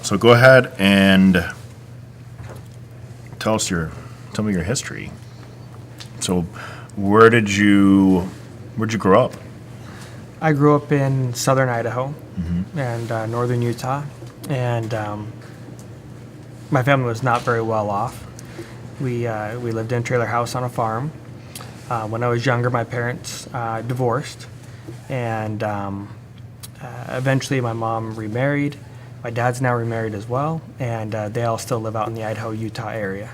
So go ahead and tell me your history. So where'd you grow up? I grew up in southern Idaho and northern Utah, and my family was not very well off. We lived in a trailer house on a farm. When I was younger, my parents divorced, and eventually my mom remarried. My dad's now remarried as well, and they all still live out in the Idaho-Utah area.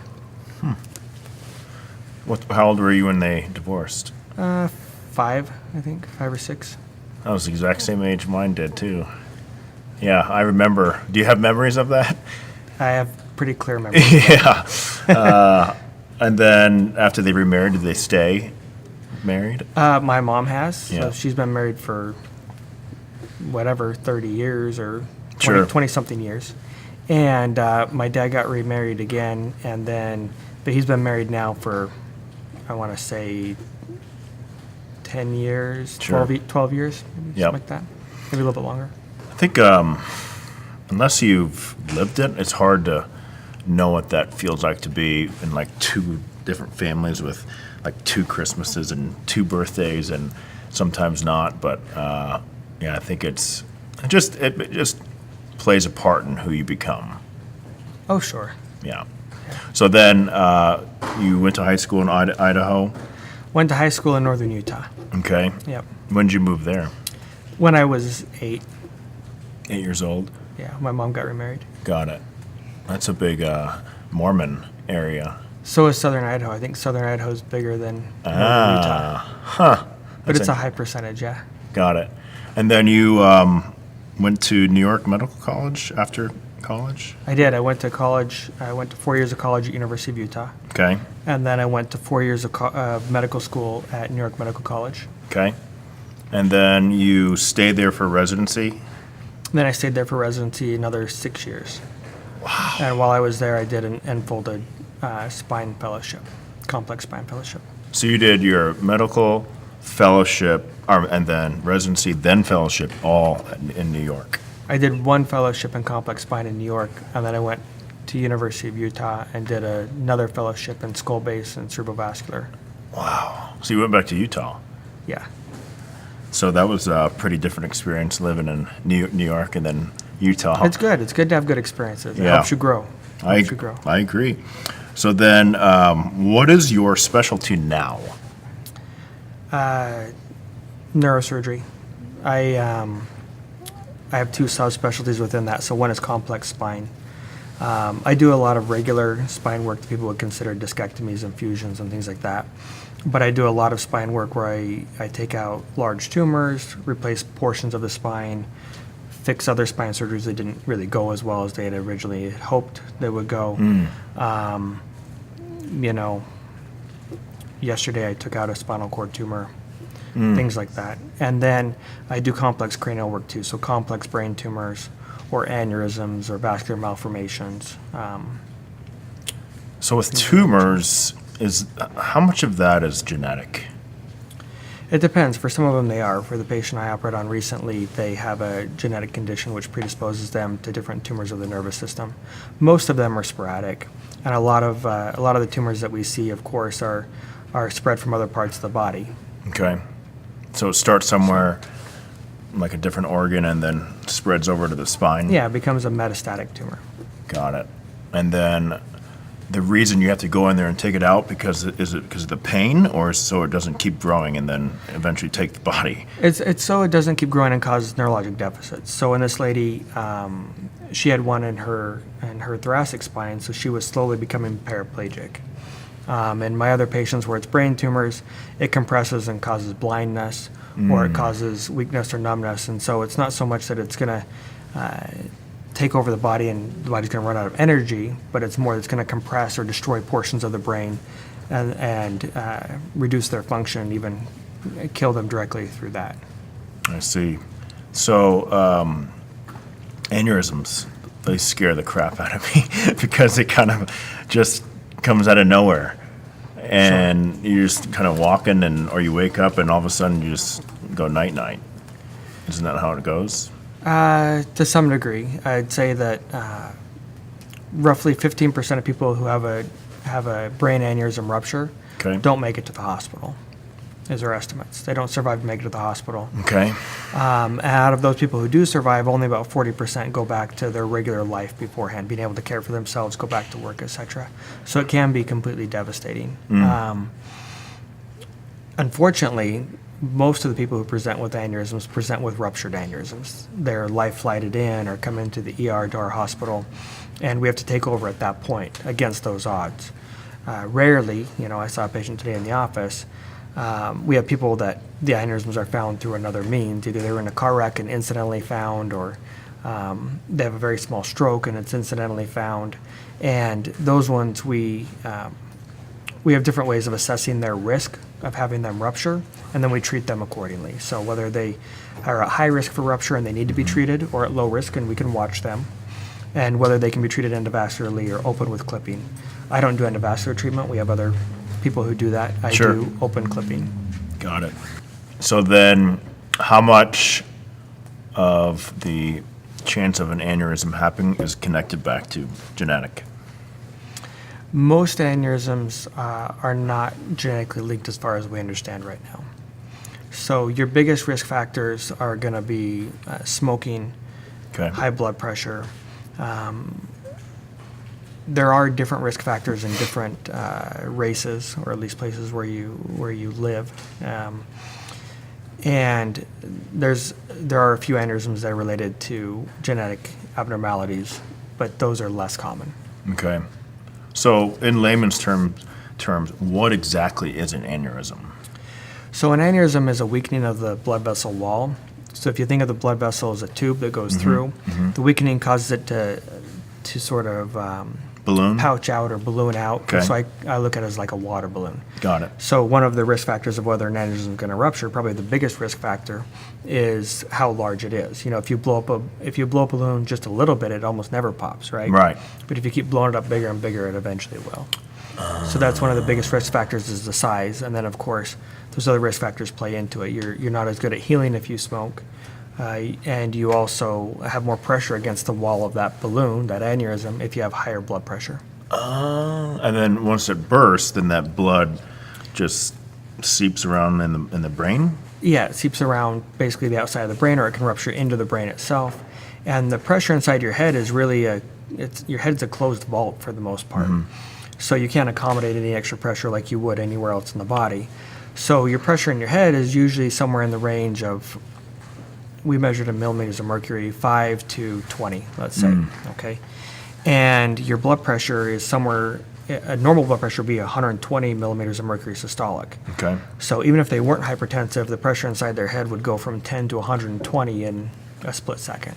How old were you when they divorced? 5, I think, 5 or 6. That was the exact same age mine did, too. Yeah, I remember. Do you have memories of that? I have pretty clear memories. Yeah. And then after they remarried, did they stay married? My mom has. Yeah. So she's been married for 30 years or 20-something years. And my dad got remarried again, but he's been married now for, I want to say, 10 years, 12 years, maybe something like that. Maybe a little bit longer. I think unless you've lived it, it's hard to know what that feels like to be in like 2 different families with like 2 Christmases and 2 birthdays and sometimes not. But I think it just plays a part in who you become. Oh, sure. Yeah. So then you went to high school in Idaho? Went to high school in northern Utah. Okay. Yep. When did you move there? When I was 8. 8 years old? Yeah, my mom got remarried. Got it. That's a big Mormon area. So is southern Idaho. I think southern Idaho is bigger than northern Utah. Huh. But it's a high percentage, yeah. Got it. And then you went to New York Medical College after college? I did. I went to college. I went to 4 years of college at University of Utah. Okay. And then I went to 4 years of medical school at New York Medical College. Okay. And then you stayed there for residency? Then I stayed there for residency another 6 years. Wow. And while I was there, I did an enfolded spine fellowship, complex spine fellowship. So you did your medical fellowship, and then residency, then fellowship, all in New York. I did 1 fellowship in complex spine in New York, and then I went to University of Utah and did another fellowship in skull base and cerebrovascular. Wow. So you went back to Utah. Yeah. So that was a pretty different experience living in New York and then Utah. It's good. It's good to have good experiences. It Yeah. helps you grow. I agree. So then what is your specialty now? Neurosurgery. I have 2 subspecialties within that. So one is complex spine. I do a lot of regular spine work that people would consider discectomies and fusions and things like that. But I do a lot of spine work where I take out large tumors, replace portions of the spine, fix other spine surgeries that didn't really go as well as they had originally hoped they would go. Yesterday I took out a spinal cord tumor, things like that. And then I do complex cranial work too, so complex brain tumors or aneurysms or vascular malformations. So with tumors, how much of that is genetic? It depends. For some of them they are. For the patient I operated on recently, they have a genetic condition which predisposes them to different tumors of the nervous system. Most of them are sporadic, and a lot of the tumors that we see, of course, are spread from other parts of the body. Okay. So it starts somewhere, like a different organ, and then spreads over to the spine? Yeah, it becomes a metastatic tumor. Got it. And then the reason you have to go in there and take it out, is it because of the pain, or so it doesn't keep growing and then eventually take the body? It's so it doesn't keep growing and cause neurologic deficits. So in this lady, she had one in her thoracic spine, so she was slowly becoming paraplegic. In my other patients where it's brain tumors, it compresses and causes blindness, or it causes weakness or numbness. And so it's not so much that it's going to take over the body and the body's going to run out of energy, but it's more it's going to compress or destroy portions of the brain and reduce their function and even kill them directly through that. I see. So aneurysms, they scare the crap out of me because it kind of just comes out of nowhere. And sure. You're just kind of walking or you wake up and all of a sudden you just go night-night. Isn't that how it goes? To some degree, I'd say that roughly 15% of people who have a brain aneurysm rupture Okay. don't make it to the hospital, is our estimates. They don't survive to make it to the hospital. Okay. And out of those people who do survive, only about 40% go back to their regular life beforehand, being able to care for themselves, go back to work, etc. So it can be completely devastating. Unfortunately, most of the people who present with aneurysms present with ruptured aneurysms. They're life flighted in or come into the ER to our hospital, and we have to take over at that point against those odds. Rarely, I saw a patient today in the office. We have people that the aneurysms are found through another means. Either they were in a car wreck and incidentally found, or they have a very small stroke and it's incidentally found. And those ones, we have different ways of assessing their risk of having them rupture, and then we treat them accordingly. So whether they are at high risk for rupture and they need to be treated, or at low risk and we can watch them, and whether they can be treated endovascularly or open with clipping. I don't do endovascular treatment. We have other people who do that. I Sure. do open clipping. Got it. So then, how much of the chance of an aneurysm happening is connected back to genetic? Most aneurysms are not genetically linked as far as we understand right now. So your biggest risk factors are going to be smoking, Okay. high blood pressure. There are different risk factors in different races, or at least places where you live. And there are a few aneurysms that are related to genetic abnormalities, but those are less common. Okay. So, in layman's terms, what exactly is an aneurysm? So an aneurysm is a weakening of the blood vessel wall. So if you think of the blood vessel as a tube that goes through, the weakening causes it to sort of Balloon? pouch out or balloon out. Okay. So I look at it as like a water balloon. Got it. So one of the risk factors of whether an aneurysm is going to rupture, probably the biggest risk factor, is how large it is. If you blow up a balloon just a little bit, it almost never pops, right? Right. But if you keep blowing it up bigger and bigger, it eventually will. So that's one of the biggest risk factors, is the size, and then of course those other risk factors play into it. You're not as good at healing if you smoke, and you also have more pressure against the wall of that balloon, that aneurysm, if you have higher blood pressure. And then once it bursts, then that blood just seeps around in the brain? Yeah, it seeps around basically the outside of the brain, or it can rupture into the brain itself. And the pressure inside your head is really your head's a closed vault for the most part. So you can't accommodate any extra pressure like you would anywhere else in the body. So your pressure in your head is usually somewhere in the range of, we measured in millimeters of mercury, 5 to 20, let's say, okay? And your blood pressure is somewhere, a normal blood pressure would be 120 millimeters of mercury systolic. Okay. So even if they weren't hypertensive, the pressure inside their head would go from 10 to 120 in a split second.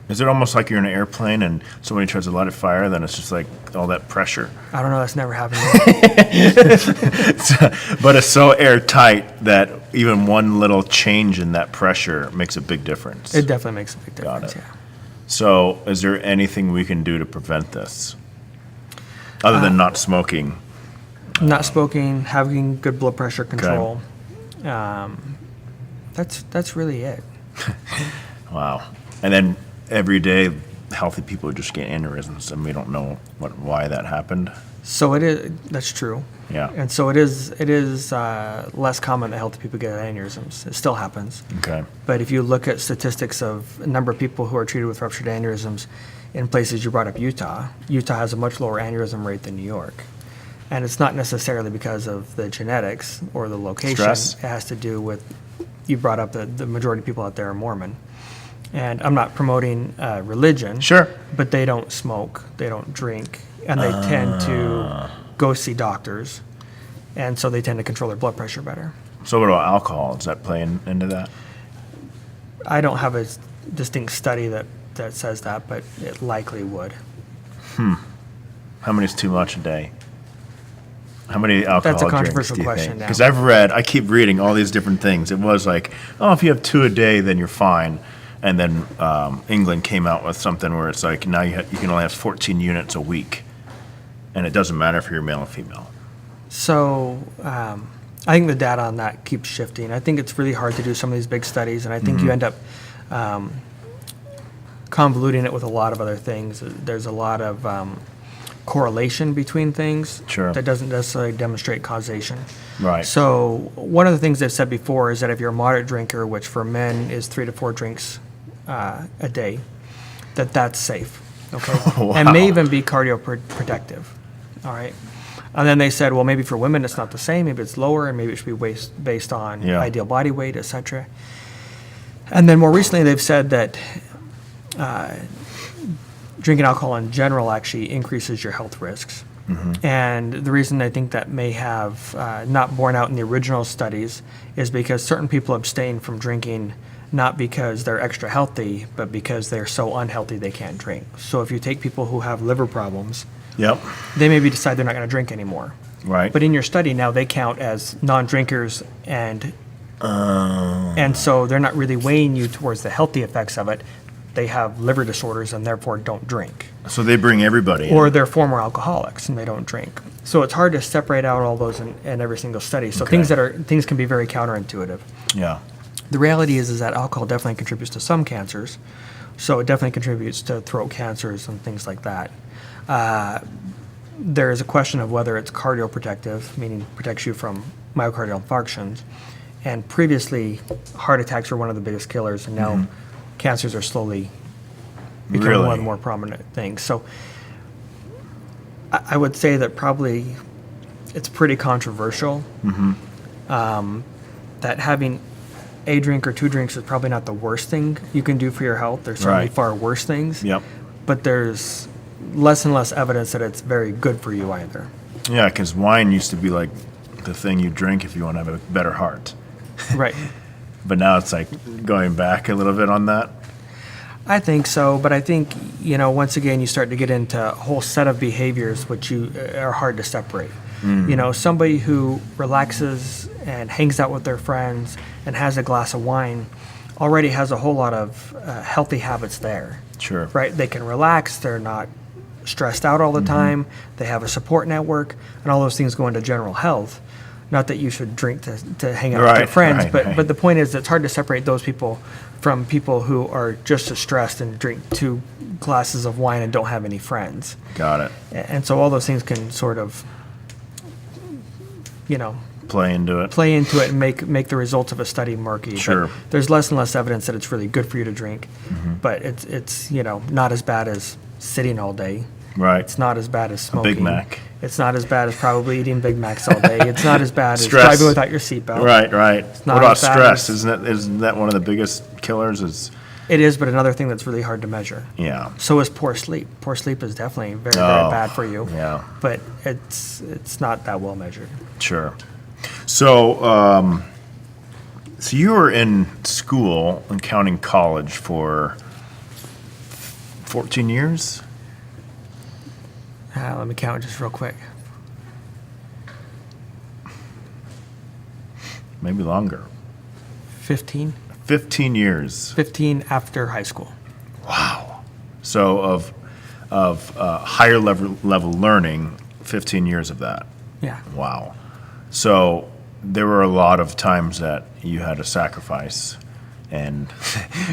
Is it almost like you're in an airplane and somebody tries to light a fire, then it's just like all that pressure? I don't know, that's never happened to me. But it's so airtight that even one little change in that pressure makes a big difference. It definitely makes a big Got difference, it. yeah. So, is there anything we can do to prevent this? Other than not smoking? Not smoking, having good blood pressure control. That's really it. Wow. And then every day, healthy people just get aneurysms, and we don't know why that happened. So that's true. Yeah. And so it is less common that healthy people get aneurysms. It still happens. Okay. But if you look at statistics of a number of people who are treated with ruptured aneurysms in places, you brought up Utah. Utah has a much lower aneurysm rate than New York. And it's not necessarily because of the genetics or the location. Stress? It has to do with, you brought up the majority of people out there are Mormon. And I'm not promoting religion. Sure. But they don't smoke, they don't drink, and they tend to go see doctors. And so they tend to control their blood pressure better. So what about alcohol? Does that play into that? I don't have a distinct study that says that, but it likely would. How many is too much a day? How many alcohol That's a drinks controversial do you question think? now. Because I keep reading all these different things. It was like, oh, if you have 2 a day, then you're fine. And then England came out with something where it's like, now you can only have 14 units a week. And it doesn't matter if you're male or female. So I think the data on that keeps shifting. I think it's really hard to do some of these big studies, and I think you end up convoluting it with a lot of other things. There's a lot of correlation between things Sure. that doesn't necessarily demonstrate causation. Right. So one of the things they've said before is that if you're a moderate drinker, which for men is 3 to 4 drinks a day, that's safe. Okay, Wow. and may even be cardioprotective. All right. And then they said, well, maybe for women it's not the same. Maybe it's lower, and maybe it should be based on Yeah. ideal body weight, etc. And then more recently, they've said that drinking alcohol in general actually increases your health risks. And the reason I think that may have not borne out in the original studies is because certain people abstain from drinking not because they're extra healthy, but because they're so unhealthy they can't drink. So if you take people who have liver problems, Yep. they maybe decide they're not going to drink anymore. Right. But in your study now, they count as non-drinkers, and so they're not really weighing you towards the healthy effects of it. They have liver disorders and therefore don't drink. So they bring everybody Or in. they're former alcoholics and they don't drink. So it's hard to separate out all those in every single study. So Okay. things can be very counterintuitive. Yeah. The reality is that alcohol definitely contributes to some cancers. So it definitely contributes to throat cancers and things like that. There is a question of whether it's cardioprotective, meaning protects you from myocardial infarctions. And previously, heart attacks were one of the biggest killers, and now cancers are slowly becoming Really? one of the more prominent things. So I would say that probably it's pretty controversial that having a drink or 2 drinks is probably not the worst thing you can do for your health. There's certainly Right. far worse things. Yep. But there's less and less evidence that it's very good for you either. Yeah, because wine used to be like the thing you drink if you want to have a better heart. Right. But now it's like going back a little bit on that. I think so, but I think, once again, you start to get into a whole set of behaviors which you are hard to separate. Somebody who relaxes and hangs out with their friends and has a glass of wine already has a whole lot of healthy habits there. Sure. Right? They can relax, they're not stressed out all the time, they have a support network, and all those things go into general health. Not that you should drink to hang out with your Right, friends, right, but right. but the point is it's hard to separate those people from people who are just as stressed and drink 2 glasses of wine and don't have any friends. Got it. And so all those things can sort of, Play into it. play into it and make the results of a study murky. But Sure. there's less and less evidence that it's really good for you to drink, but it's not as bad as sitting all day. Right. It's not as bad as smoking. Big Mac. It's not as bad as probably eating Big Macs all day. It's not as bad as Stress. driving without your seatbelt. Right, right. not What about as bad stress? as- Isn't that one of the biggest killers? Is It is, but another thing that's really hard to measure. yeah. So is poor sleep. Poor sleep is definitely very, very Oh, bad for you. yeah. But it's not that well measured. Sure. So, so you were in school and counting college for 14 years? Let me count just real quick. Maybe longer. 15? 15 years. 15 after high school. Wow. So of higher level learning, 15 years of that. Yeah. Wow. So there were a lot of times that you had to sacrifice and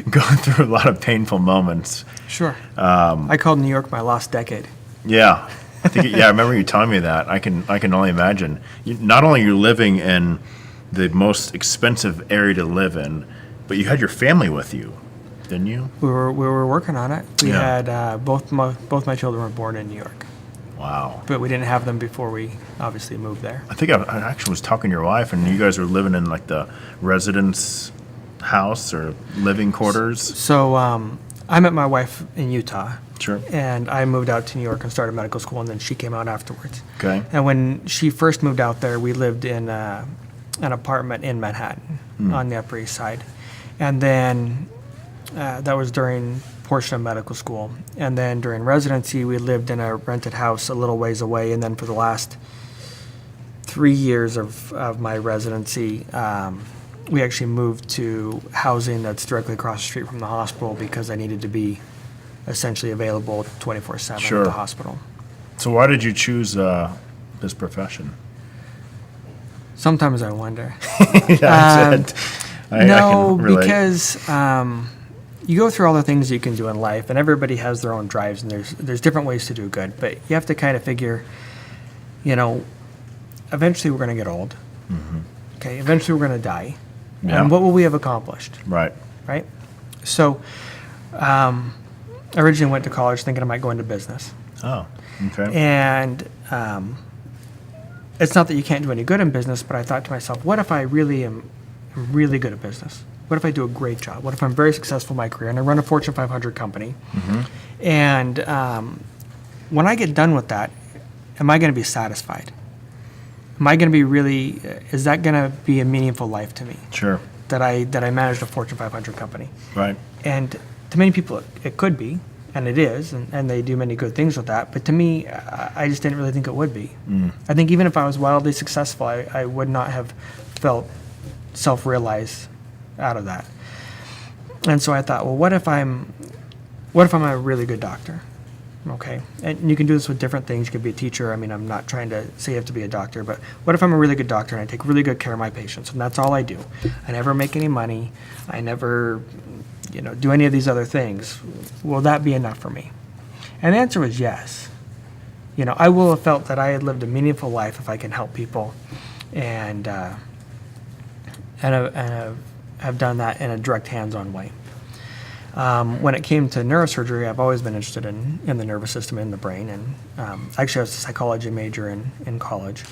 go through a lot of painful moments. Sure. I called New York my lost decade. Yeah. I remember you telling me that. I can only imagine. Not only you're living in the most expensive area to live in, but you had your family with you, didn't you? We were working on it. We Yeah. had both my children were born in New York, Wow. but we didn't have them before we obviously moved there. I think I actually was talking to your wife, and you guys were living in like the residence house or living quarters. So I met my wife in Utah, Sure. and I moved out to New York and started medical school, and then she came out afterwards. Okay. And when she first moved out there, we lived in an apartment in Manhattan on the Upper East Side. And then that was during a portion of medical school. And then during residency, we lived in a rented house a little ways away. And then for the last 3 years of my residency, we actually moved to housing that's directly across the street from the hospital because I needed to be essentially available 24/7 Sure. at the hospital. So why did you choose this profession? Sometimes I wonder. I No, can relate. because you go through all the things you can do in life, and everybody has their own drives, and there's different ways to do good. But you have to kind of figure, eventually we're going to get old. Okay, eventually we're going to die. Yeah. And what will we have accomplished? Right. Right? So, I originally went to college thinking I might go into business. Oh, okay. And it's not that you can't do any good in business, but I thought to myself, what if I really am really good at business? What if I do a great job? What if I'm very successful in my career and I run a Fortune 500 company? And when I get done with that, am I going to be satisfied? Am I going to be really, is that going to be a meaningful life to me? Sure. That I managed a Fortune 500 company? Right. And to many people, it could be, and it is, and they do many good things with that. But to me, I just didn't really think it would be. I think even if I was wildly successful, I would not have felt self-realized out of that. And so I thought, well, what if I'm a really good doctor? Okay, and you can do this with different things. You could be a teacher. I mean, I'm not trying to say you have to be a doctor, but what if I'm a really good doctor and I take really good care of my patients, and that's all I do? I never make any money. I never, do any of these other things. Will that be enough for me? And the answer was yes. I will have felt that I had lived a meaningful life if I can help people, and have done that in a direct, hands-on way. When it came to neurosurgery, I've always been interested in the nervous system and the brain. And actually, I was a psychology major in college.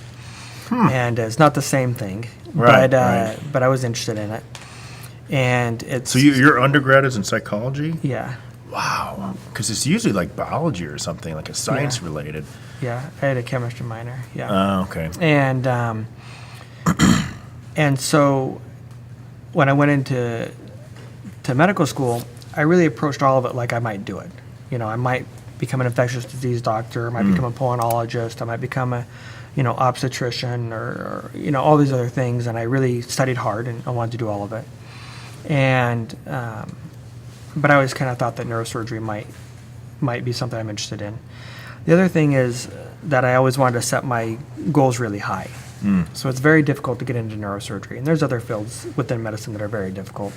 And it's not the same thing, Right, but I was interested in it. And it's... So your undergrad is in psychology? Yeah. Wow. Because it's usually like biology or something, like a science related. Yeah, I had a chemistry minor, yeah. Oh, okay. And so when I went into medical school, I really approached all of it like I might do it. I might become an infectious disease doctor, I might become a pulmonologist, I might become a, obstetrician or all these other things. And I really studied hard and I wanted to do all of it. And, but I always kind of thought that neurosurgery might be something I'm interested in. The other thing is that I always wanted to set my goals really high. So it's very difficult to get into neurosurgery. And there's other fields within medicine that are very difficult.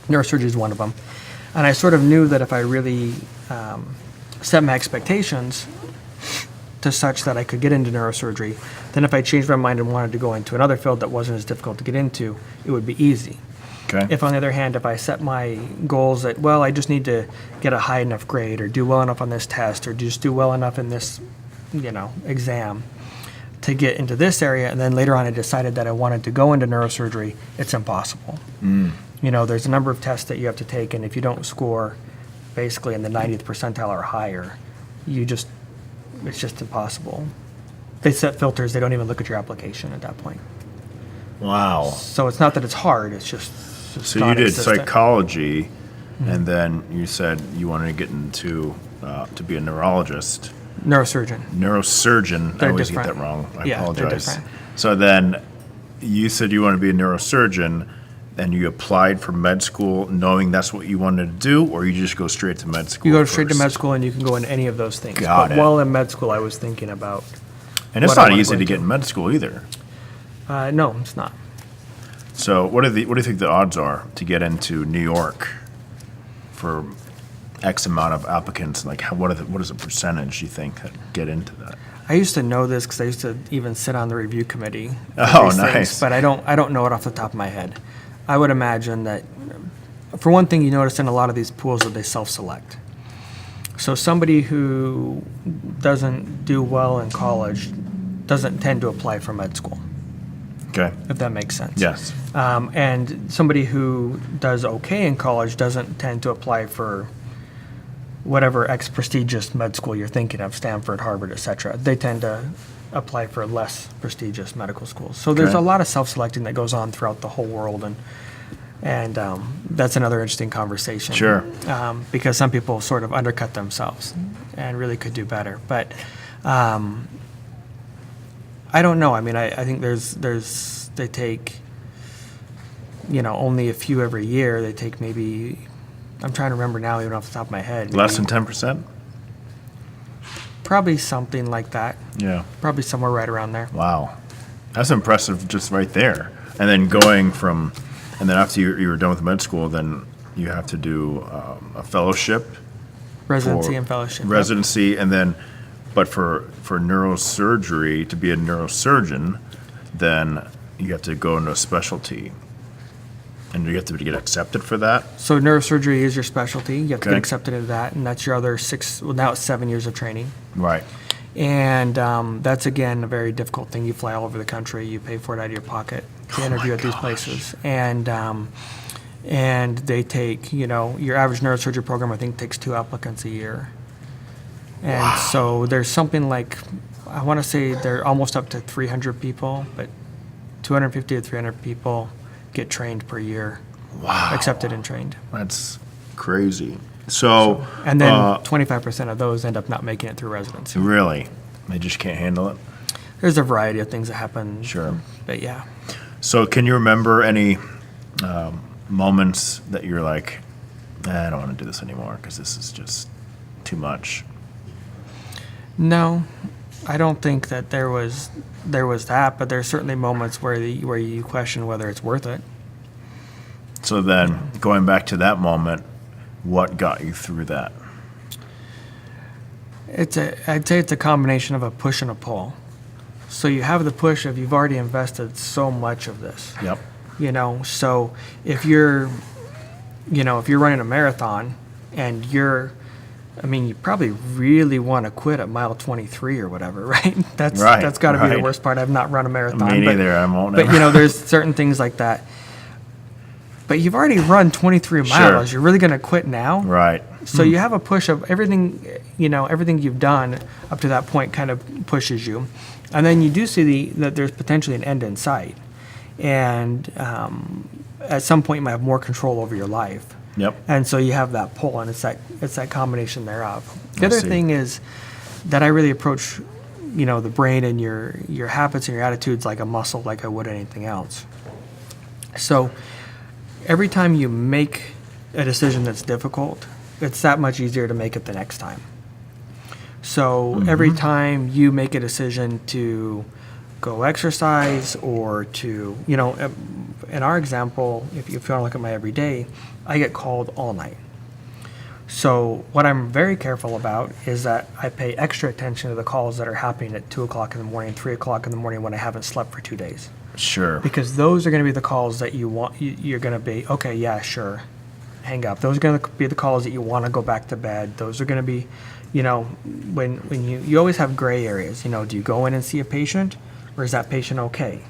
Neurosurgery is one of them. And I sort of knew that if I really set my expectations to such that I could get into neurosurgery, then if I changed my mind and wanted to go into another field that wasn't as difficult to get into, it would be easy. Okay. If, on the other hand, if I set my goals that, well, I just need to get a high enough grade or do well enough on this test or just do well enough in this, exam to get into this area, and then later on I decided that I wanted to go into neurosurgery, it's impossible. There's a number of tests that you have to take, and if you don't score basically in the 90th percentile or higher, it's just impossible. They set filters, they don't even look at your application at that point. Wow. So it's not that it's hard, it's just So you did psychology, and then you said you wanted to get into, to be a neurologist. Neurosurgeon. They're I always different. get that wrong. I Yeah, they're apologize. different. So then you said you want to be a neurosurgeon, and you applied for med school knowing that's what you wanted to do, or you just go straight to med school? You go straight to first? med school and you can go into any of those things. Got but it. while in med school, I was thinking about... And it's what I not wanna easy go to get into. in med school either. No, it's not. So what do you think the odds are to get into New York for X amount of applicants? Like, what is the percentage you think that get into that? I used to know this because I used to even sit on the review committee. for Oh, these things, nice. but I don't know it off the top of my head. I would imagine that, for one thing, you notice in a lot of these pools that they self-select. So somebody who doesn't do well in college doesn't tend to apply for med school, Okay. if that makes sense. Yes. And somebody who does okay in college doesn't tend to apply for whatever prestigious med school you're thinking of, Stanford, Harvard, etc. They tend to apply for less prestigious medical schools. So there's Okay. a lot of self-selecting that goes on throughout the whole world, and that's another interesting conversation. Sure. Because some people sort of undercut themselves and really could do better. But I don't know. I mean, I think they take, only a few every year. They take maybe, I'm trying to remember now, even off the top of my head. Less maybe- than 10%? Probably something like that. Yeah. Probably somewhere right around there. Wow. That's impressive just right there. And then and then after you were done with med school, then, you have to do a fellowship. Residency for and fellowship. Yep. Residency, and then, but for neurosurgery, to be a neurosurgeon, then you have to go into a specialty. And you have to get accepted for that? So neurosurgery is your specialty. You have to get Okay. accepted into that, and that's your other now it's 7 years of training. Right. And that's, again, a very difficult thing. You fly all over the country. You pay for it out of your pocket to interview at these places. And they take, your average neurosurgery program, I think, takes 2 applicants a year. And so there's something like, I want to say they're almost up to 300 people, but 250 to 300 people get trained per year. Wow. Accepted and trained. That's crazy. So, And then 25% of those end up not making it through residency. really, they just can't handle it? There's a variety of things that happen. Sure. But yeah. So can you remember any moments that you're like, I don't want to do this anymore because this is just too much? No, I don't think that there was that, but there's certainly moments where you question whether it's worth it. So then, going back to that moment, what got you through that? I'd say it's a combination of a push and a pull. So you have the push of you've already invested so much of this. Yep. So if you're running a marathon and you probably really want to quit at mile 23 or whatever, right? That's got to be the worst part. I've not run a marathon. Me neither. I won't. But there's certain things like that. But you've already run 23 miles. Sure. You're really going to quit now? Right. So you have a push of everything, everything you've done up to that point kind of pushes you. And then you do see that there's potentially an end in sight. And at some point you might have more control over your life. Yep. And so you have that pull, and it's that combination thereof. The other see. thing is that I really approach, the brain and your habits and your attitudes like a muscle, like I would anything else. So every time you make a decision that's difficult, it's that much easier to make it the next time. So every time you make a decision to go exercise or to, in our example, if you want to look at my everyday, I get called all night. So what I'm very careful about is that I pay extra attention to the calls that are happening at 2 o'clock in the morning, 3 o'clock in the morning when I haven't slept for 2 days. Sure. Because those are going to be the calls that you're going to be, okay, yeah, sure, hang up. Those are going to be the calls that you want to go back to bed. Those are going to be, when you always have gray areas. Do you go in and see a patient, or is that patient okay?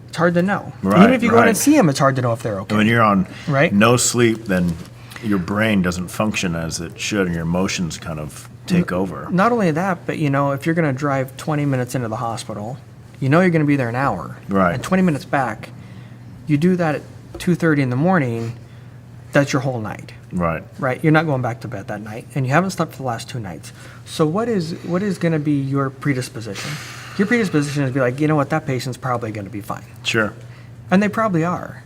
It's hard to know. Right, Even if you go in right. and see them, it's hard to know if they're okay. When you're on Right. no sleep, then your brain doesn't function as it should, and your emotions kind of take over. Not only that, but if you're going to drive 20 minutes into the hospital, you're going to be there an hour. Right. And 20 minutes back, you do that at 2:30 in the morning, that's your whole night. Right. Right? You're not going back to bed that night, and you haven't slept for the last 2 nights. So what is going to be your predisposition? Your predisposition is to be like, that patient's probably going to be fine. Sure. And they probably are.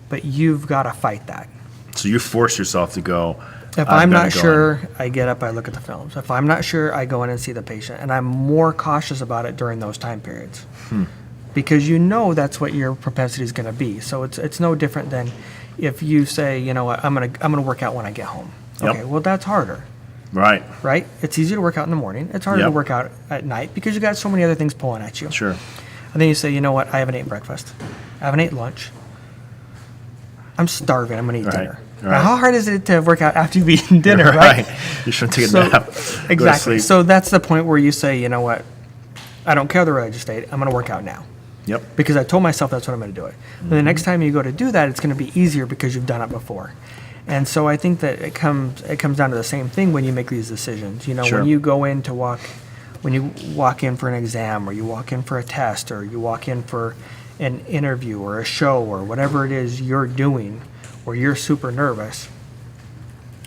But you've got to fight that. So you force yourself to go. If I'm not sure, I get up, I look at the films. If I'm not sure, I go in and see the patient. And I'm more cautious about it during those time periods. Because that's what your propensity is going to be. So it's no different than if you say, I'm gonna work out when I get home. Yep. Okay, well, that's harder. Right. Right? It's easier to work out in the morning. It's harder to Yep. work out at night because you got so many other things pulling at you. Sure. And then you say, I haven't eaten breakfast. I haven't eaten lunch. I'm starving. I'm going to eat dinner. Right. Now, how hard is it to work out after you've eaten dinner, right? You should take a So- nap. Go to Exactly. sleep. So that's the point where you say, I don't care the religious state. I'm going to work out now. Yep. Because I told myself that's what I'm going to do it. And the next time you go to do that, it's going to be easier because you've done it before. And so I think that it comes down to the same thing when you make these decisions. Sure. When you go in when you walk in for an exam, or you walk in for a test, or you walk in for an interview or a show or whatever it is you're doing, or you're super nervous,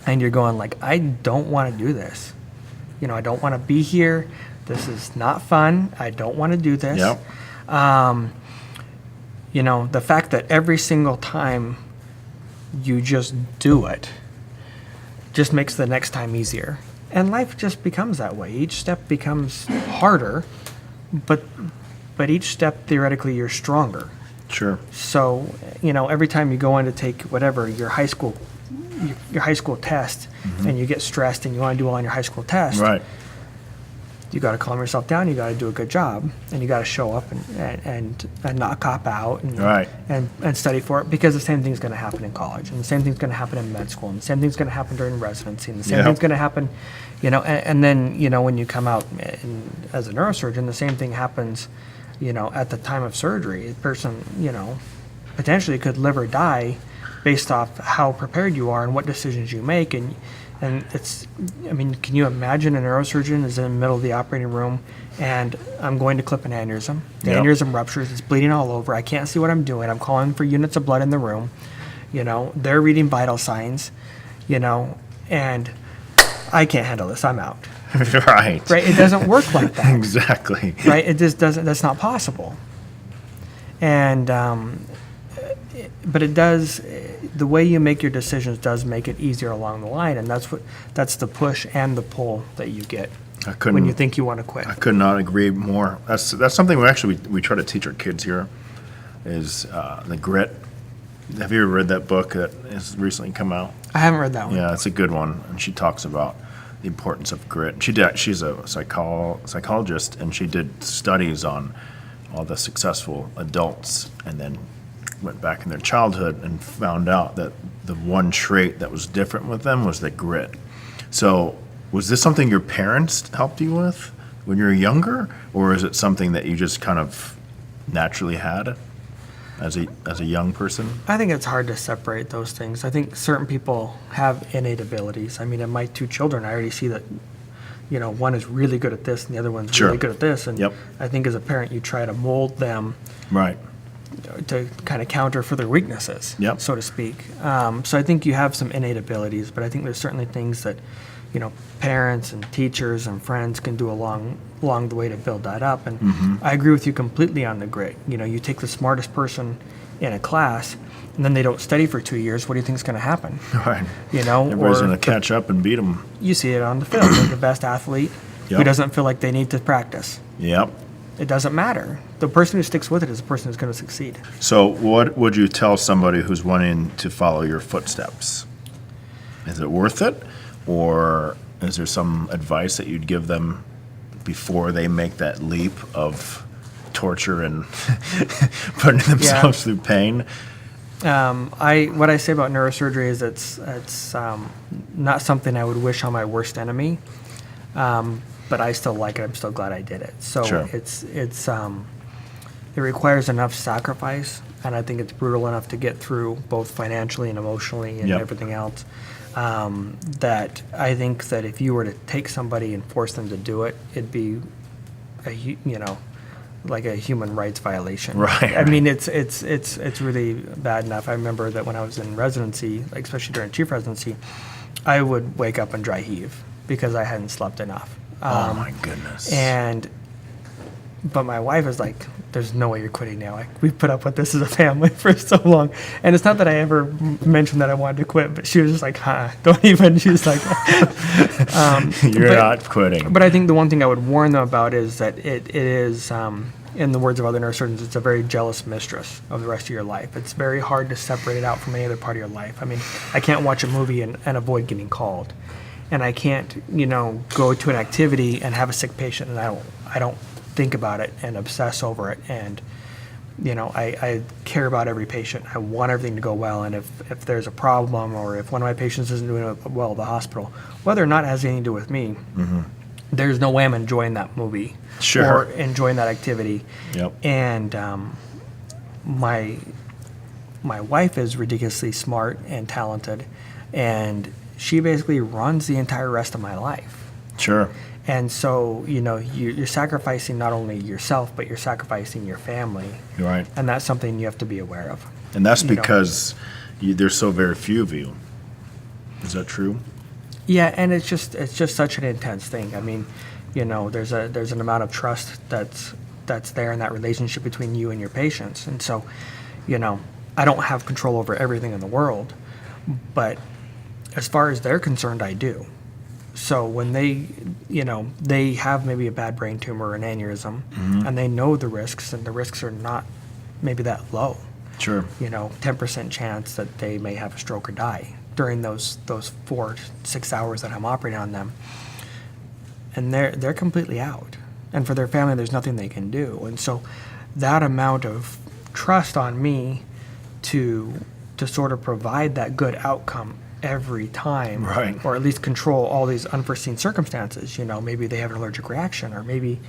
and you're going like, I don't want to do this. I don't want to be here. This is not fun. I don't want to do this. Yep. The fact that every single time you just do it just makes the next time easier. And life just becomes that way. Each step becomes harder, but each step, theoretically, you're stronger. Sure. So, every time you go in to take whatever, your high school test, and you get stressed and you want to do well on your high school test, Right. you got to calm yourself down. You got to do a good job, and you got to show up and not cop out and, Right. and study for it, because the same thing's going to happen in college, and the same thing's going to happen in med school, and the same thing's going to happen during residency, and the same Yep. thing's going to happen, and then, when you come out as a neurosurgeon, the same thing happens, at the time of surgery. A person, potentially could live or die based off how prepared you are and what decisions you make. And it's, can you imagine a neurosurgeon is in the middle of the operating room and I'm going to clip an aneurysm. The Yep. aneurysm ruptures, it's bleeding all over. I can't see what I'm doing. I'm calling for units of blood in the room. They're reading vital signs, and I can't handle this. I'm out. Right. Right? It doesn't work like that. Exactly. Right? It just doesn't, that's not possible. And, but it does, the way you make your decisions does make it easier along the line. And that's the push and the pull that you get when you think you want to quit. I could not agree more. That's something we try to teach our kids here, is the grit. Have you ever read that book that has recently come out? I haven't read that one. Yeah, it's a good one, and she talks about the importance of grit. She's a psychologist, and she did studies on all the successful adults, and then went back in their childhood and found out that the one trait that was different with them was the grit. So, was this something your parents helped you with when you were younger, or is it something that you just kind of naturally had as a young person? I think it's hard to separate those things. I think certain people have innate abilities. In my two children, I already see that, one is really good at this and the other one's Sure. really good at this. And Yep. I think as a parent, you try to mold them Right. to kind of counter for their weaknesses, Yep. so to speak. So I think you have some innate abilities, but I think there's certainly things that, parents and teachers and friends can do along the way to build that up. And I agree with you completely on the grit. You take the smartest person in a class, and then they don't study for 2 years. What do you think is going to happen? Right. or Everybody's going to catch up and beat them. you see it on the field. Like the best athlete who Yep. doesn't feel like they need to practice. Yep. It doesn't matter. The person who sticks with it is the person who's going to succeed. So, what would you tell somebody who's wanting to follow your footsteps? Is it worth it, or is there some advice that you'd give them before they make that leap of torture and putting themselves through pain? What I say about neurosurgery is it's not something I would wish on my worst enemy, but I still like it. I'm still glad I did it. So Sure. it requires enough sacrifice, and I think it's brutal enough to get through both financially and emotionally and Yep. everything else. That I think that if you were to take somebody and force them to do it, it'd be like a human rights violation. Right. I mean, it's really bad enough. I remember that when I was in residency, like especially during chief residency, I would wake up and dry heave because I hadn't slept enough. Oh my goodness. But my wife is like, "There's no way you're quitting now. We've put up with this as a family for so long." And it's not that I ever mentioned that I wanted to quit, but she was just like, don't even." She was like, You're not quitting. But I think the one thing I would warn them about is that it is, in the words of other neurosurgeons, it's a very jealous mistress of the rest of your life. It's very hard to separate it out from any other part of your life. I can't watch a movie and avoid getting called. And I can't, go to an activity and have a sick patient and I don't think about it and obsess over it. And, I care about every patient. I want everything to go well. And if there's a problem or if one of my patients isn't doing well at the hospital, whether or not it has anything to do with me, there's no way I'm enjoying that movie Sure. or enjoying that activity. Yep. And my wife is ridiculously smart and talented, and she basically runs the entire rest of my life. Sure. And so, you're sacrificing not only yourself, but you're sacrificing your family. Right. And that's something you have to be aware of. And that's you know. because there's so very few of you. Is that true? Yeah, and it's just such an intense thing. There's an amount of trust that's there in that relationship between you and your patients. And so, I don't have control over everything in the world, but as far as they're concerned, I do. So when they have maybe a bad brain tumor or an aneurysm, and they know the risks, and the risks are not maybe that low. Sure. 10% chance that they may have a stroke or die during those 4 to 6 hours that I'm operating on them. And they're completely out. And for their family, there's nothing they can do. And so that amount of trust on me to sort of provide that good outcome every time, Right. or at least control all these unforeseen circumstances. Maybe they have an allergic reaction, or maybe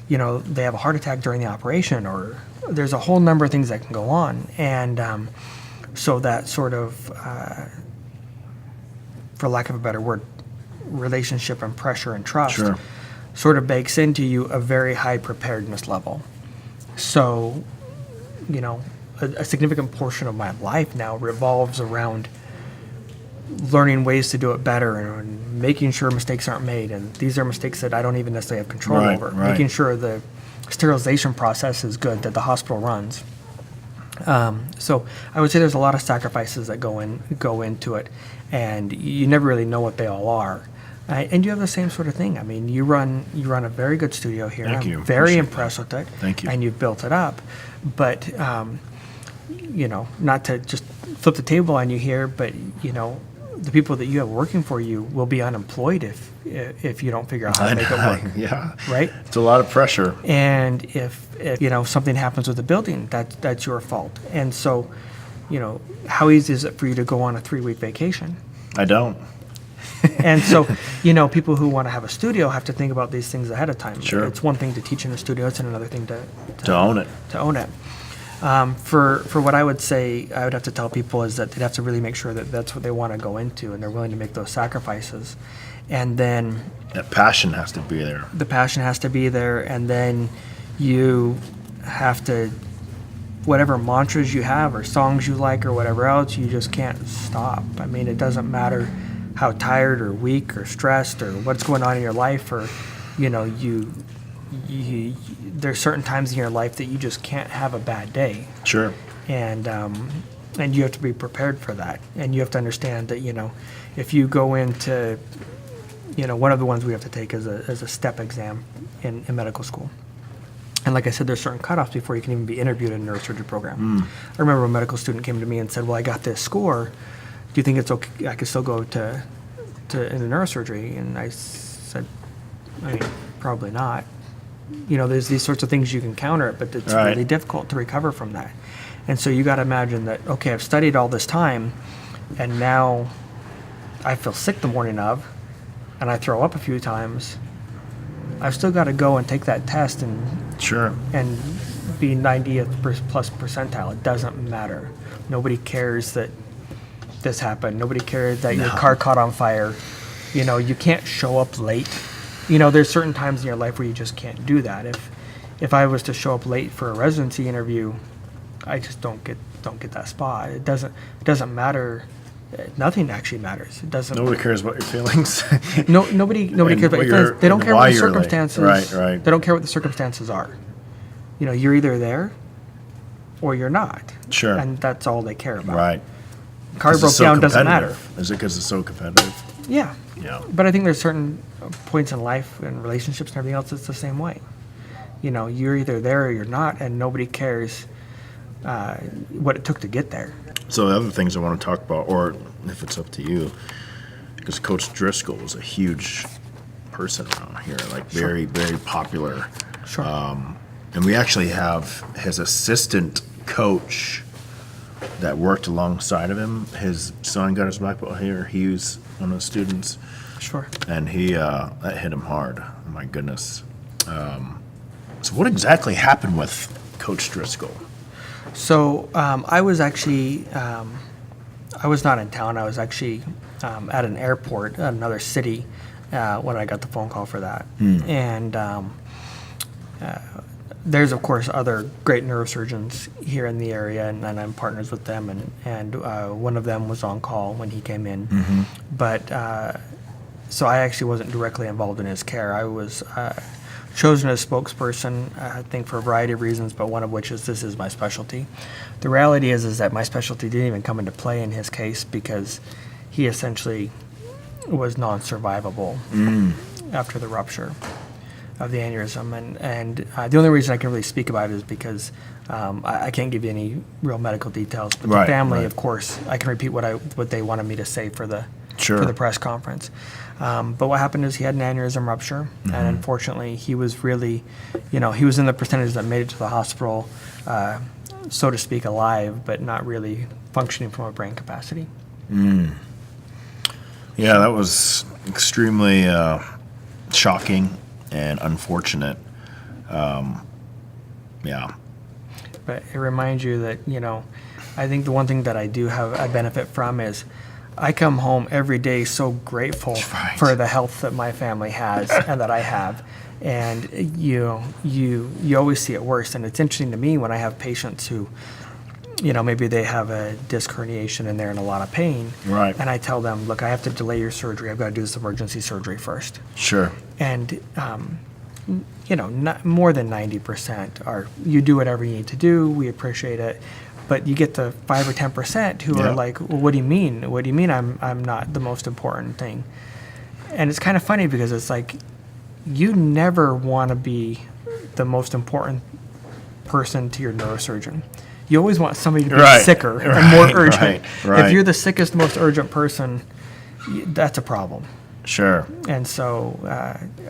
they have a heart attack during the operation, or there's a whole number of things that can go on. And so that sort of, for lack of a better word, relationship and pressure and trust Sure. sort of bakes into you a very high preparedness level. So, a significant portion of my life now revolves around learning ways to do it better and making sure mistakes aren't made. And these are mistakes that I don't even necessarily have control Right, over. right. Making sure the sterilization process is good that the hospital runs. So I would say there's a lot of sacrifices that go into it, and you never really know what they all are. And you have the same sort of thing. I mean, you run a very good studio here. Thank I'm you. very Appreciate impressed with it. Thank you. And you've built it up. But, not to just flip the table on you here, but, the people that you have working for you will be unemployed if you don't figure out how to make it work. Yeah. Right? It's a lot of pressure. And if something happens with the building, that's your fault. And so, how easy is it for you to go on a 3-week vacation? I don't. And so, people who want to have a studio have to think about these things ahead of time. Sure. It's one thing to teach in a studio; it's another thing To own it. to own it. For what I would say, I would have to tell people is that they'd have to really make sure that that's what they want to go into, and they're willing to make those sacrifices. And then That passion has to be there. the passion has to be there, and then you have to, whatever mantras you have or songs you like or whatever else, you just can't stop. I mean, it doesn't matter how tired or weak or stressed or what's going on in your life, or you there's certain times in your life that you just can't have a bad day. Sure. And you have to be prepared for that, and you have to understand that if you go into one of the ones we have to take is a step exam in medical school. And like I said, there's certain cutoffs before you can even be interviewed in a neurosurgery program. I remember a medical student came to me and said, well, I got this score. Do you think it's okay? I could still go to into neurosurgery? And I said, I mean, probably not. There's these sorts of things you can counter it, but it's Right. really difficult to recover from that. And so you got to imagine that, okay, I've studied all this time, and now I feel sick the morning of, and I throw up a few times. I've still got to go and take that test and Sure. be 90th plus percentile. It doesn't matter. Nobody cares that this happened. Nobody cares that your car caught on fire. You can't show up late. There's certain times in your life where you just can't do that. If I was to show up late for a residency interview, I just don't get that spot. It doesn't matter. Nothing actually matters. It doesn't. Nobody cares about your feelings. Nobody And cares about what your feelings. They don't and care why what the you're late. circumstances. Right. They don't care what the circumstances are. You're either there, or you're not. Sure. And that's all they care about. Right. Car 'Cause broke it's so down doesn't matter. competitive. Is it because it's so competitive? Yeah. Yeah. But I think there's certain points in life and relationships and everything else that's the same way. You're either there or you're not, and nobody cares what it took to get there. So the other things I want to talk about, or if it's up to you, because Coach Driskell was a huge person around here, like very, very popular. Sure. And we actually have his assistant coach that worked alongside of him. His son got his black belt here. He was one of the students, Sure. and that hit him hard. My goodness. So what exactly happened with Coach Driskell? So I was actually, I was not in town. I was actually at an airport, another city, when I got the phone call for that. And there's, of course, other great neurosurgeons here in the area, and I'm partners with them. And one of them was on call when he came in. But so I actually wasn't directly involved in his care. I was chosen as spokesperson, I think, for a variety of reasons, but one of which is this is my specialty. The reality is that my specialty didn't even come into play in his case because he essentially was non-survivable after the rupture. of the aneurysm. And the only reason I can really speak about it is because I can't give you any real medical details. But the family, of course, I can repeat what they wanted me to say for the press conference. But what happened is he had an aneurysm rupture, and unfortunately, he was really, he was in the percentage that made it to the hospital, so to speak, alive, but not really functioning from a brain capacity. Yeah, that was extremely shocking and unfortunate. Yeah. But it reminds you that, I think the one thing that I benefit from is I come home every day so grateful for the health that my family has and that I have. And you always see it worse. And it's interesting to me when I have patients who, maybe they have a disc herniation and they're in a lot of pain. Right. And I tell them, look, I have to delay your surgery. I've got to do this emergency surgery first. Sure. And, not more than 90% are, you do whatever you need to do. We appreciate it. But you get the 5 or 10% who are like, well, what do you mean? What do you mean I'm not the most important thing? And it's kind of funny because it's like, you never want to be the most important person to your neurosurgeon. You always want somebody to be sicker and more urgent. Right. If you're the sickest, most urgent person, that's a problem. Sure. And so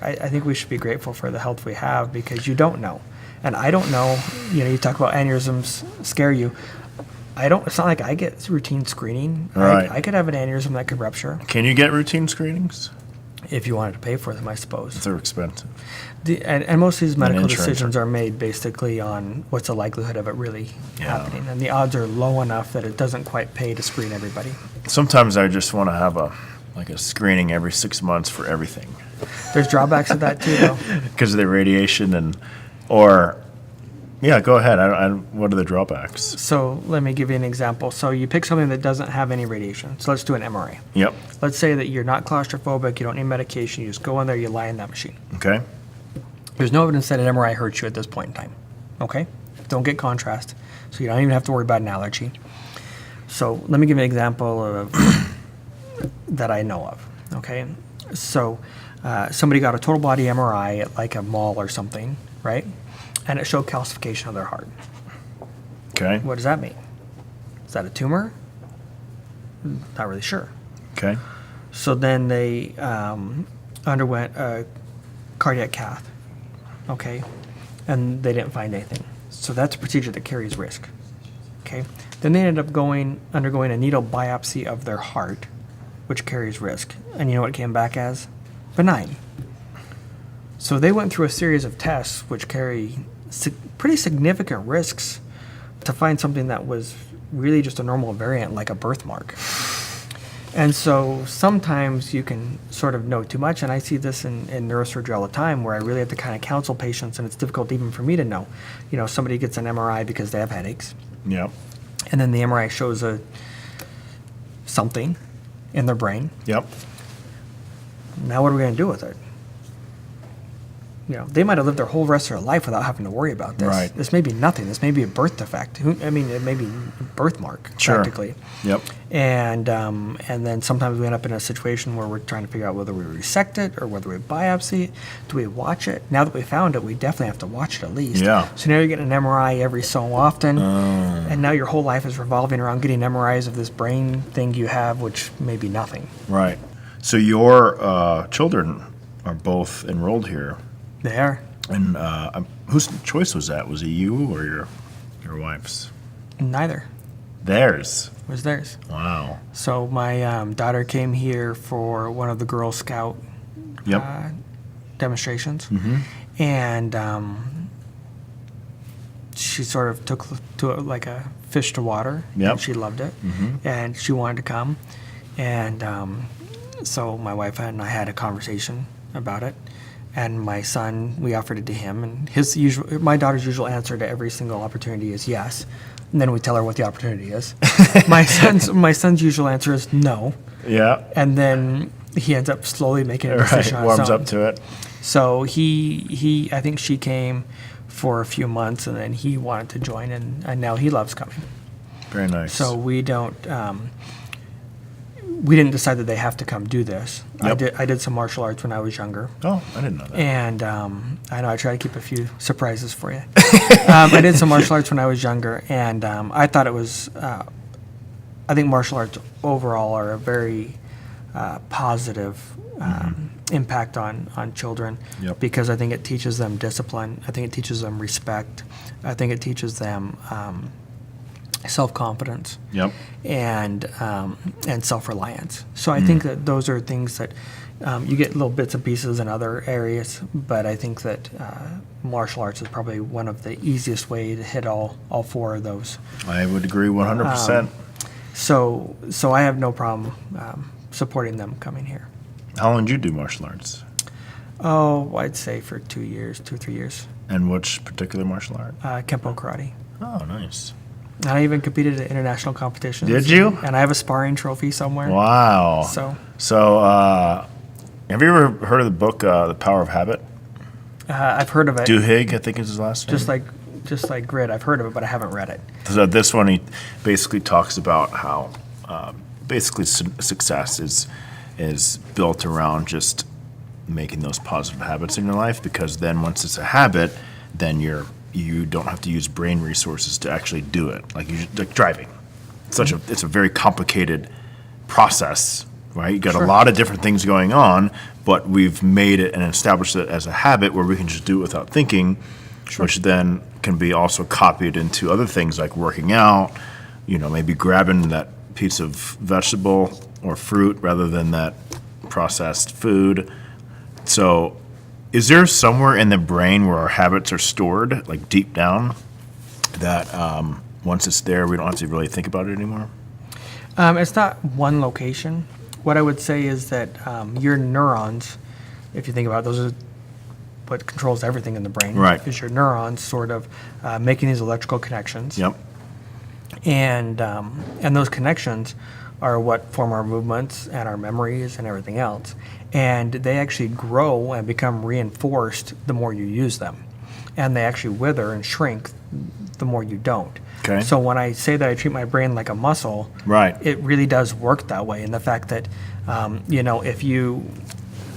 I think we should be grateful for the health we have because you don't know. And I don't know, you talk about aneurysms scare you. It's not like I get routine screening. Right. I could have an aneurysm that could rupture. Can you get routine screenings? If you wanted to pay for them, I suppose. They're expensive. And most of these medical decisions are made basically on what's the likelihood of it really happening. And the odds are low enough that it doesn't quite pay to screen everybody. Sometimes I just want to have a screening every 6 months for everything. There's drawbacks to that too, though. Because of the radiation go ahead. What are the drawbacks? So let me give you an example. So you pick something that doesn't have any radiation. So let's do an MRI. Yep. Let's say that you're not claustrophobic, you don't need medication, you just go in there, you lie in that machine. Okay. There's no evidence that an MRI hurts you at this point in time. Okay? Don't get contrast. So you don't even have to worry about an allergy. So let me give you an example of that I know of. Okay? So somebody got a total body MRI at like a mall or something, right? And it showed calcification of their heart. Okay. What does that mean? Is that a tumor? Not really sure. Okay. So then they underwent a cardiac cath, okay, and they didn't find anything. So that's a procedure that carries risk, okay. Then they ended up undergoing a needle biopsy of their heart, which carries risk. And you know what it came back as? Benign. So they went through a series of tests which carry pretty significant risks to find something that was really just a normal variant like a birthmark. And so sometimes you can sort of know too much, and I see this in neurosurgery all the time where I really have to kind of counsel patients, and it's difficult even for me to know. Somebody gets an MRI because they have headaches. Yep. And then the MRI shows something in their brain. Yep. Now what are we going to do with it? They might have lived their whole rest of their life without having to worry about this. Right. This may be nothing. This may be a birth defect. It may be a birthmark, practically. Yep. And then sometimes we end up in a situation where we're trying to figure out whether we resect it or whether we biopsy it. Do we watch it? Now that we found it, we definitely have to watch it at least. Yeah. So now you're getting an MRI every so often, and now your whole life is revolving around getting MRIs of this brain thing you have, which may be nothing. Right. So your children are both enrolled here. They are. And whose choice was that? Was it you or your wife's? Neither. Theirs. It was theirs. Wow. So my daughter came here for one of the Girl Scout demonstrations, and she sort of took to it like a fish to water. Yep. And she loved it, and she wanted to come, and so my wife and I had a conversation about it. And my son, we offered it to him, and my daughter's usual answer to every single opportunity is yes. And then we tell her what the opportunity is. my son's usual answer is no. Yeah. And then he ends up slowly making a decision on his warms own. up to it. So I think she came for a few months, and then he wanted to join, and now he loves coming. Very nice. So we don't, we didn't decide that they have to come do this. Yep. I did some martial arts when I was younger. Oh, I didn't know that. And I know I try to keep a few surprises for you. I did some martial arts when I was younger, and I thought it was. I think martial arts overall are a very positive impact on children, Yep. because I think it teaches them discipline. I think it teaches them respect. I think it teaches them self-confidence. Yep. And self-reliance. So I think that those are things that you get little bits and pieces in other areas, but I think that martial arts is probably one of the easiest way to hit all four of those. I would agree 100%. So I have no problem supporting them coming here. How long did you do martial arts? Oh, I'd say for 2 or 3 years. And which particular martial art? Kempo karate. Oh, nice. And I even competed at international competitions. Did you? And I have a sparring trophy somewhere. Wow. So have you ever heard of the book, The Power of Habit? I've heard of it. Duhigg, I think is his last name. Just like Grit, I've heard of it, but I haven't read it. So this one, he basically talks about how basically success is built around just making those positive habits in your life, because then once it's a habit, then you don't have to use brain resources to actually do it. Like driving. It's a very complicated process, right? You got Sure. a lot of different things going on, but we've made it and established it as a habit where we can just do it without thinking, which then can be also copied into other things like working out, maybe grabbing that piece of vegetable or fruit rather than that processed food. So is there somewhere in the brain where our habits are stored, like deep down, that once it's there, we don't have to really think about it anymore? It's not one location. What I would say is that your neurons, if you think about it, those are what controls everything in the brain. Right. Is your neurons sort of making these electrical connections. Yep. And those connections are what form our movements and our memories and everything else. And they actually grow and become reinforced the more you use them. And they actually wither and shrink the more you don't. Okay. So when I say that I treat my brain like a muscle, Right. it really does work that way. And the fact that,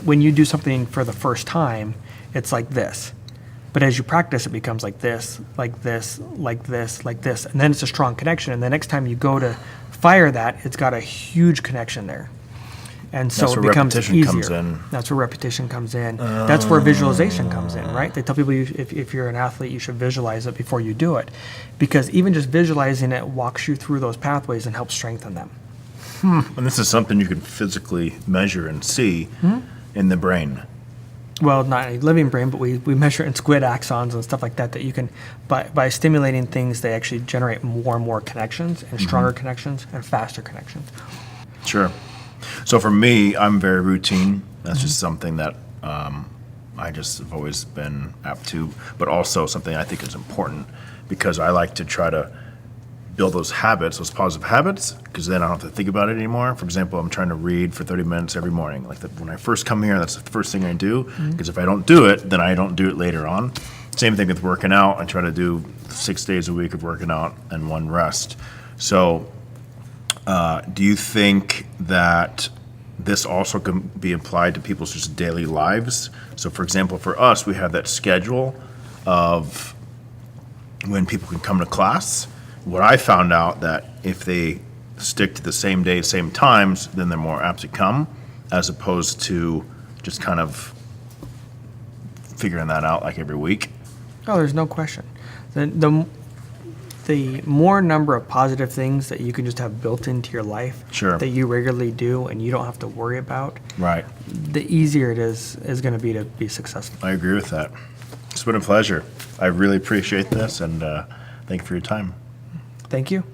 when you do something for the first time, it's like this. But as you practice, it becomes like this, like this, like this, like this. And then it's a strong connection. And the next time you go to fire that, it's got a huge connection there. And so That's it where becomes repetition easier. comes in. That's where repetition comes in. That's where visualization comes in, right? They tell people if you're an athlete, you should visualize it before you do it. Because even just visualizing it walks you through those pathways and helps strengthen them. And this is something you can physically measure and see in the brain. Well, not a living brain, but we measure it in squid axons and stuff like that you can, by stimulating things, they actually generate more and more connections and stronger connections and faster connections. Sure. So for me, I'm very routine. That's just something that I just have always been apt to, but also something I think is important because I like to try to build those habits, those positive habits, because then I don't have to think about it anymore. For example, I'm trying to read for 30 minutes every morning. Like when I first come here, that's the first thing I do, because if I don't do it, then I don't do it later on. Same thing with working out. I try to do 6 days a week of working out and 1 rest. So do you think that this also can be applied to people's just daily lives? So for example, for us, we have that schedule of when people can come to class. What I found out that if they stick to the same day, same times, then they're more apt to come, as opposed to just kind of figuring that out like every week. Oh, there's no question. The more number of positive things that you can just have built into your life Sure. that you regularly do and you don't have to worry about, Right. the easier it is going to be successful. I agree with that. It's been a pleasure. I really appreciate this, and thank you for your time. Thank you.